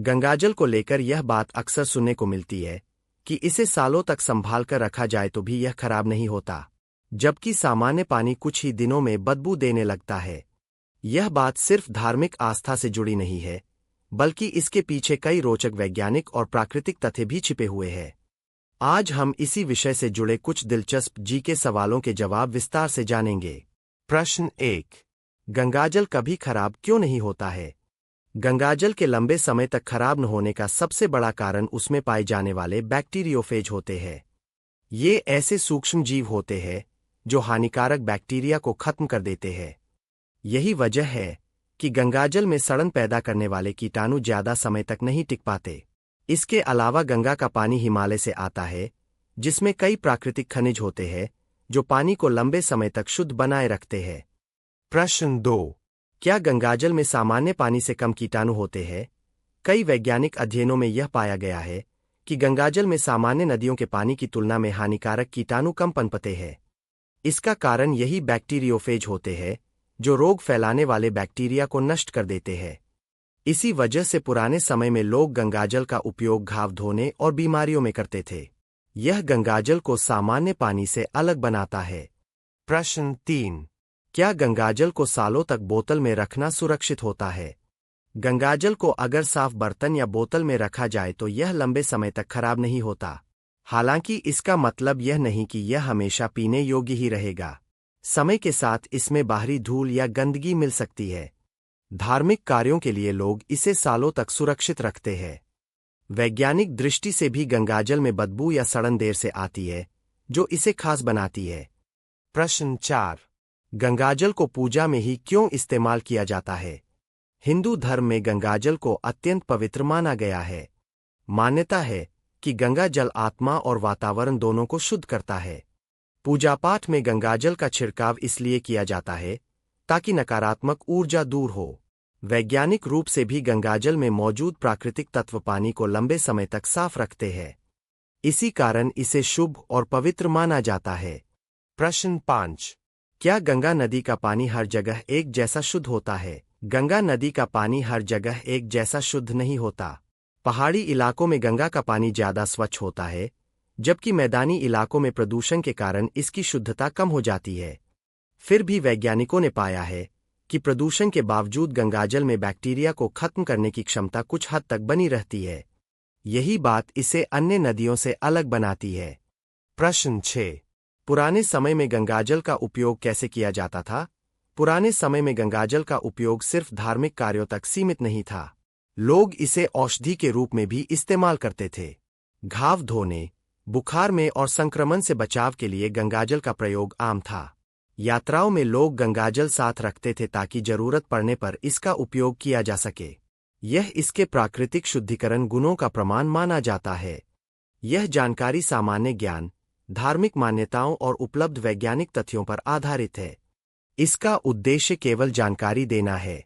गंगाजल को लेकर यह बात अक्सर सुनने को मिलती है कि इसे सालों तक संभाल कर रखा जाए तो भी यह खराब नहीं होता, जबकि सामान्य पानी कुछ ही दिनों में बदबू देने लगता है। यह बात सिर्फ धार्मिक आस्था से जुड़ी नहीं है, बल्कि इसके पीछे कई रोचक वैज्ञानिक और प्राकृतिक तथ्य भी छिपे हुए हैं। आज हम इसी विषय से जुड़े कुछ दिलचस्प जीके सवालों के जवाब विस्तार से जानेंगे। प्रश्न 1। गंगाजल कभी खराब क्यों नहीं होता है? गंगाजल के लंबे समय तक खराब न होने का सबसे बड़ा कारण उसमें पाए जाने वाले बैक्टीरियोफेज होते हैं। ये ऐसे सूक्ष्म जीव होते हैं जो हानिकारक बैक्टीरिया को खत्म कर देते हैं। यही वजह है कि गंगाजल में सड़न पैदा करने वाले कीटाणु ज्यादा समय तक नहीं टिक पाते। इसके अलावा गंगा का पानी हिमालय से आता है, जिसमें कई प्राकृतिक खनिज होते हैं जो पानी को लंबे समय तक शुद्ध बनाए रखते हैं। प्रश्न 2। क्या गंगाजल में सामान्य पानी से कम कीटाणु होते हैं? कई वैज्ञानिक अध्ययनों में यह पाया गया है कि गंगाजल में सामान्य नदियों के पानी की तुलना में हानिकारक कीटाणु कम पनपते हैं। इसका कारण यही बैक्टीरियोफेज होते हैं जो रोग फैलाने वाले बैक्टीरिया को नष्ट कर देते हैं। इसी वजह से पुराने समय में लोग गंगाजल का उपयोग घाव धोने और बीमारियों में करते थे। यह गंगाजल को सामान्य पानी से अलग बनाता है। प्रश्न 3। क्या गंगाजल को सालों तक बोतल में रखना सुरक्षित होता है? गंगाजल को अगर साफ बर्तन या बोतल में रखा जाए तो यह लंबे समय तक खराब नहीं होता। हालांकि इसका मतलब यह नहीं कि यह हमेशा पीने योग्य ही रहेगा। समय के साथ इसमें बाहरी धूल या गंदगी मिल सकती है। धार्मिक कार्यों के लिए लोग इसे सालों तक सुरक्षित रखते हैं। वैज्ञानिक दृष्टि से भी गंगाजल में बदबू या सड़न देर से आती है, जो इसे खास बनाती है। प्रश्न 4। गंगाजल को पूजा में ही क्यों इस्तेमाल किया जाता है? हिंदू धर्म में गंगाजल को अत्यंत पवित्र माना गया है। मान्यता है कि गंगा जल आत्मा और वातावरण दोनों को शुद्ध करता है। पूजा पाठ में गंगाजल का छिड़काव इसलिए किया जाता है ताकि नकारात्मक ऊर्जा दूर हो। वैज्ञानिक रूप से भी गंगाजल में मौजूद प्राकृतिक तत्व पानी को लंबे समय तक साफ रखते हैं। इसी कारण इसे शुभ और पवित्र माना जाता है। प्रश्न 5। क्या गंगा नदी का पानी हर जगह एक जैसा शुद्ध होता है? गंगा नदी का पानी हर जगह एक जैसा शुद्ध नहीं होता। पहाड़ी इलाकों में गंगा का पानी ज्यादा स्वच्छ होता है, जबकि मैदानी इलाकों में प्रदूषण के कारण इसकी शुद्धता कम हो जाती है। फिर भी वैज्ञानिकों ने पाया है कि प्रदूषण के बावजूद गंगाजल में बैक्टीरिया को खत्म करने की क्षमता कुछ हद तक बनी रहती है। यही बात इसे अन्य नदियों से अलग बनाती है। प्रश्न 6। पुराने समय में गंगाजल का उपयोग कैसे किया जाता था? पुराने समय में गंगाजल का उपयोग सिर्फ धार्मिक कार्यों तक सीमित नहीं था। लोग इसे औषधि के रूप में भी इस्तेमाल करते थे। घाव धोने, बुखार में और संक्रमण से बचाव के लिए गंगाजल का प्रयोग आम था। यात्राओं में लोग गंगाजल साथ रखते थे ताकि जरूरत पड़ने पर इसका उपयोग किया जा सके। यह इसके प्राकृतिक शुद्धिकरण गुणों का प्रमाण माना जाता है। यह जानकारी सामान्य ज्ञान, धार्मिक मान्यताओं और उपलब्ध वैज्ञानिक तथ्यों पर आधारित है। इसका उद्देश्य केवल जानकारी देना है।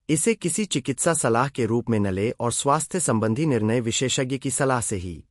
इसे किसी चिकित्सा सलाह के रूप में न लें और स्वास्थ्य संबंधी निर्णय विशेषज्ञ की सलाह से ही